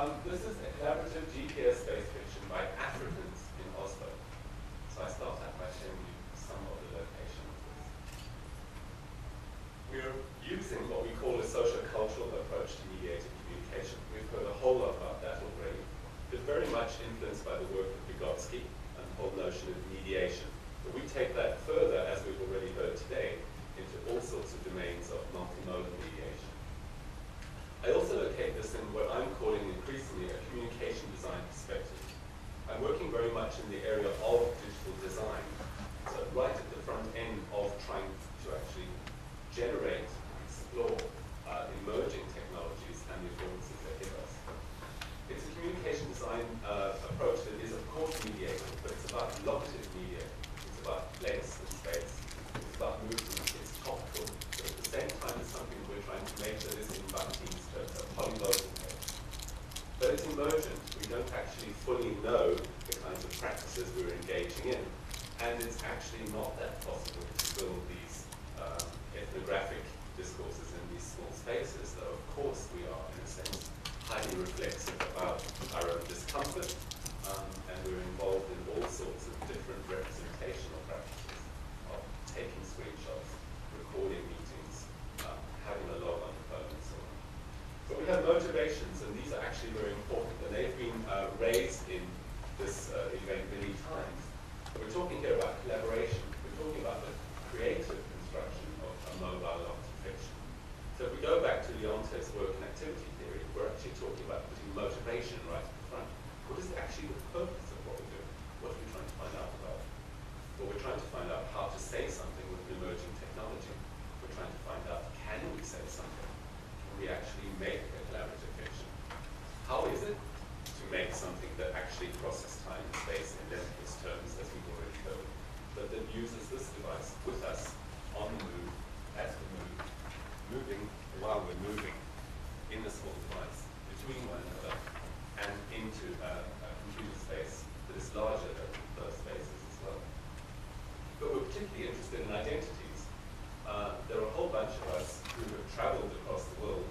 This is a collaborative GPS-based fiction by Africans in Oslo. So I start out by showing you some of the location of this. We're using what we call a social-cultural approach to mediated communication. We've heard a whole lot about that already. It's very much influenced by the work of Vygotsky and the whole notion of mediation. But we take that further, as we've already heard today, into all sorts of domains of multimodal mediation. I also locate this in what I'm calling increasingly a communication design perspective. I'm working very much in the area of digital design, so right at the front end of trying to actually generate, explore emerging technologies and the affordances that give us. It's a communication design approach that is of course mediated, but it's about locative mediation. It's about place and space. It's about movement. It's topical. But at the same time, it's something we're trying to make sure this embodies a polyglot page. But it's emergent. We don't actually fully know the kinds of practices we're engaging in. And it's actually not that possible to build these ethnographic discourses in these small spaces, though of course we are, in a sense, highly reflexive about our own discomfort, and we're involved in all sorts of different representational practices of taking screenshots, recording meetings, having a log on the phone, and so on. But we have motivations, and these are actually very important, and they've been raised in this event many times. We're talking here about collaboration. We're talking about the creative construction of a mobile locative fiction. So if we go back to Leonte's work in activity theory, we're actually talking about putting motivation right at the front. What is actually the purpose of what we're doing? What are we trying to find out about? Well, we're trying to find out how to say something with emerging technology. We're trying to find out, can we say something? Can we actually make a collaborative fiction? How is it to make something that actually crosses time and space in limitless terms, as we've already heard, but that uses this device with us on the move, as we move, moving while we're moving in the small device between one another and into a computer space that is larger than those spaces as well. But we're particularly interested in identities. There are a whole bunch of us who have traveled across the world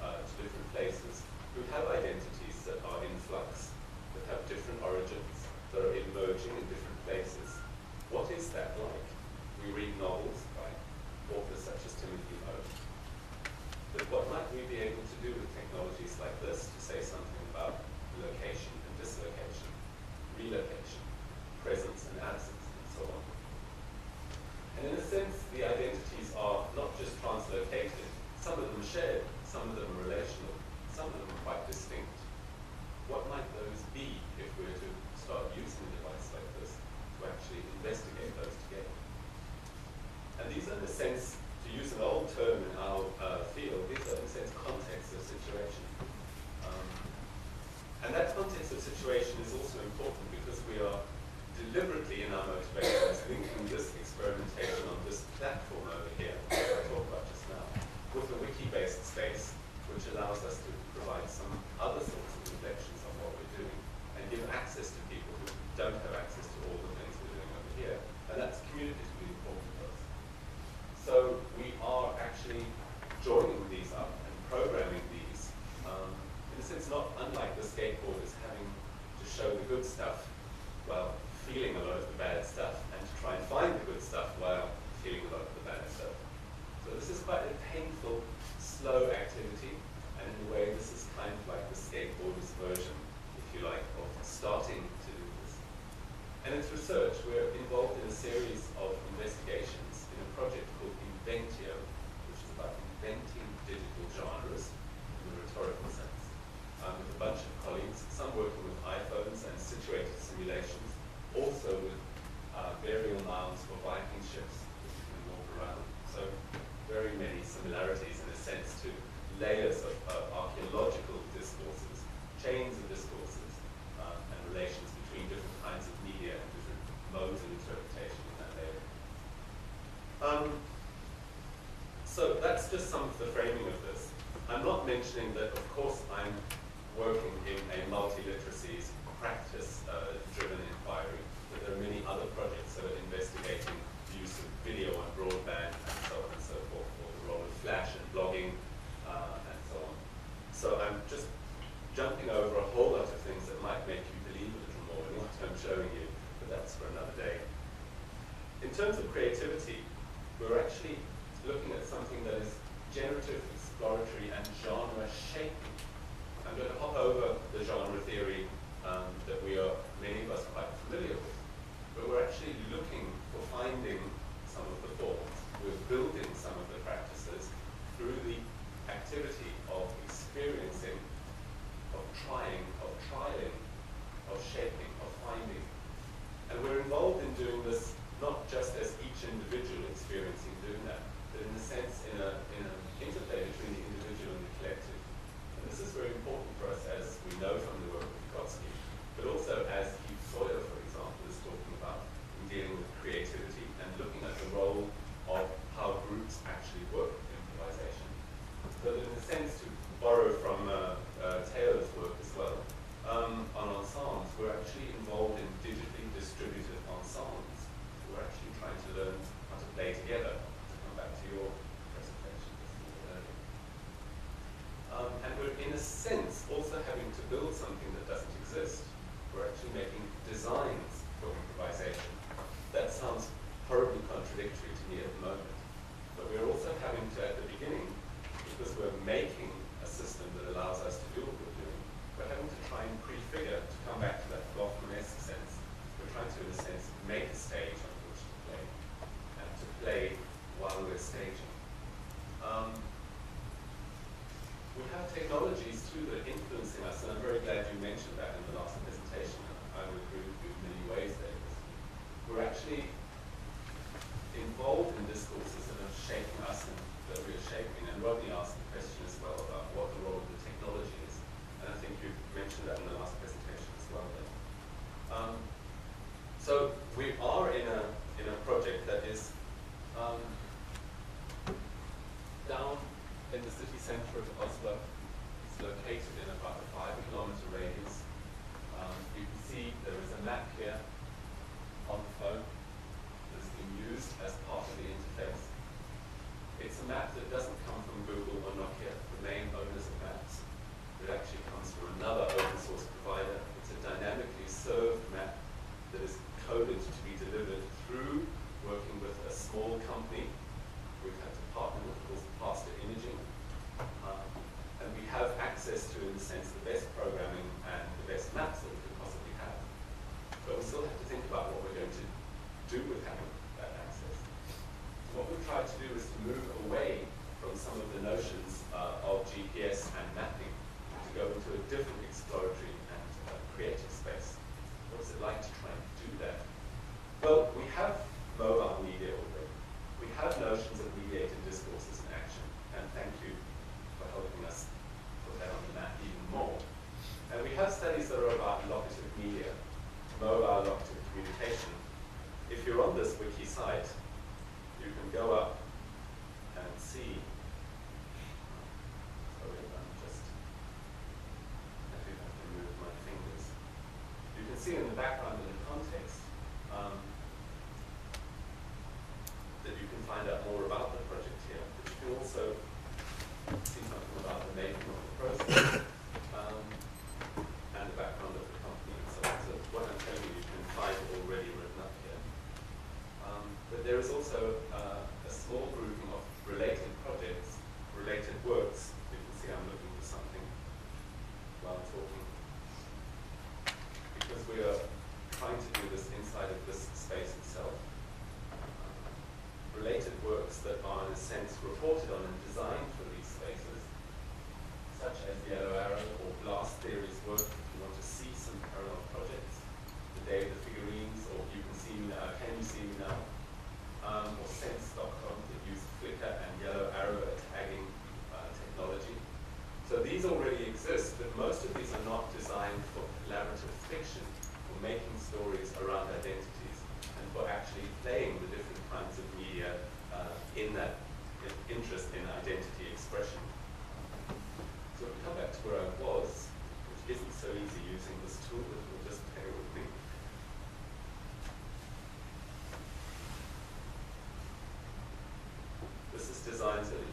to different places who have identities that are in flux, that have different origins, that are emerging in different places. What is that like? We read novels by authors such as Timothy Moe. But what might we be able to do with technologies like this to say something about location and dislocation, relocation, presence and absence, and so on? And in a sense, the identities are not just translocated. Some of them are shared, some of them are relational, some of them are quite distinct. What might those be if we were to start using a device like this to actually investigate those together? And these are, in a sense, to use an old term in our field, these are, in a sense, context of situation. And that context of situation is also important because we are deliberately in our motivations linking this experimentation on this platform over here, which I talked about just now, with a wiki-based space, which allows us to provide some other sorts of reflections on what we're doing and give access to people who don't have access to all the things we're doing over here. And that's communicatively important to us. So we are actually joining these up and programming these, in a sense not unlike the skateboarders having to show the good stuff while feeling a lot of the bad stuff, and to try and find the good stuff while feeling a lot of the bad stuff. So this is quite a painful, slow activity, and in a way this is kind of like the skateboarder's version, if you like, of starting to do this. And it's research. We're involved in a series of investigations in a project called Inventio, which is about inventing digital genres in the rhetorical sense, with a bunch of colleagues, some working with iPhones and situated simulations, also with burial mounds for Viking ships that you can walk around. So very many similarities in a sense to layers of archaeological discourses, chains of discourses, and relations between different kinds of media and different modes of interpretation in that area. So that's just some of the framing of this. I'm not mentioning that, of course, I'm working in a multi-literacies practice-driven inquiry, but there are many other projects that are investigating the use of video on broadband and so on and so forth, or the role of Flash and blogging and so on. So I'm just jumping over showing you, but that's for another day. In terms of creativity, we're actually looking at something that is generative, exploratory, and genre shaping. I'm going to hop over the genre theory that many of us are quite familiar with, but we're actually looking for finding some of the forms. We're building some of the practices through the activity of experiencing, of trying, of trialing, of shaping, of finding. And we're involved in doing this not just as each individual experiencing doing that, but in a sense in an interplay between the individual and the collective. And this is very important for us, as we know from the work of Vygotsky, but also as Heath Sawyer, for example, is talking about in dealing with creativity and looking at the role of how groups actually work in improvisation. So in a sense, to borrow from Taylor's work as well, on ensembles, we're actually involved in digitally distributed ensembles. We're actually trying to learn how to play together, to come back to your presentation earlier. And we're, in a sense, also having to build something that doesn't exist. We're actually making designs for improvisation. That sounds horribly contradictory to me at the moment. But we're also having to, at the beginning, because we're making a system that allows us to do what we're doing, we're having to try and prefigure, to come back to that Goffman-esque sense. We're trying to, in a sense, make a stage on which to play, and to play while we're staging. We have technologies too that are influencing us, and I'm very glad you mentioned that in the last presentation. I would agree with you in many ways there. We're actually involved in discourses that are shaping us and that we're shaping. And Rodney asked the question as well about what the role of the technology is. And I think you mentioned that in the last presentation as well. So we are in a project that is down in the city centre of Oslo. It's located in about a 5-kilometre radius. You can see there is a map here on the phone that's been used as part of the interface. It's a map that doesn't come from Google or Nokia, the main owners of maps. It actually comes from another open source provider. It's a dynamically served map that is coded to be delivered through working with a small company we've had to partner with called Faster Imaging. And we have access to, in a sense, the best programming and the best maps that we could possibly have. But we still have to think about what we're going to do with having that access. What we've tried to do is to move away from some of the notions of GPS and mapping to go into a different exploratory and creative space. What's it like to try and do that? Well, we have mobile media already. We have notions of mediated discourses in action, and thank you for helping us put that on the map even more. And we have studies that are about locative media, mobile locative communication. If you're on this wiki site, you can go up and see. Sorry, I'm just happy if I can move my fingers. You can see in the background in the context that you can find out more about the project here. But you can also see something about the making of the process and the background of the company and so on. So what I'm telling you can find already written up here. But there is also a small grouping of related projects, related works. You can see I'm looking for something while I'm talking. Because we are trying to do this inside of this space itself. Related works that are, in a sense, reported on and designed for these spaces, such as Yellow Arrow or Blast Theory's work, if you want to see some parallel projects. The Day of the Figurines, or You Can See Me Now, Can You See Me Now? Or Sense.com that use Flickr and Yellow Arrow tagging technology. So these already exist, but most of these are not designed for collaborative fiction, for making stories around identities, and for actually playing the different kinds of media in that interest in identity expression. So if we come back to where I was, which isn't so easy using this tool, but we'll just bear with me. This is designed so that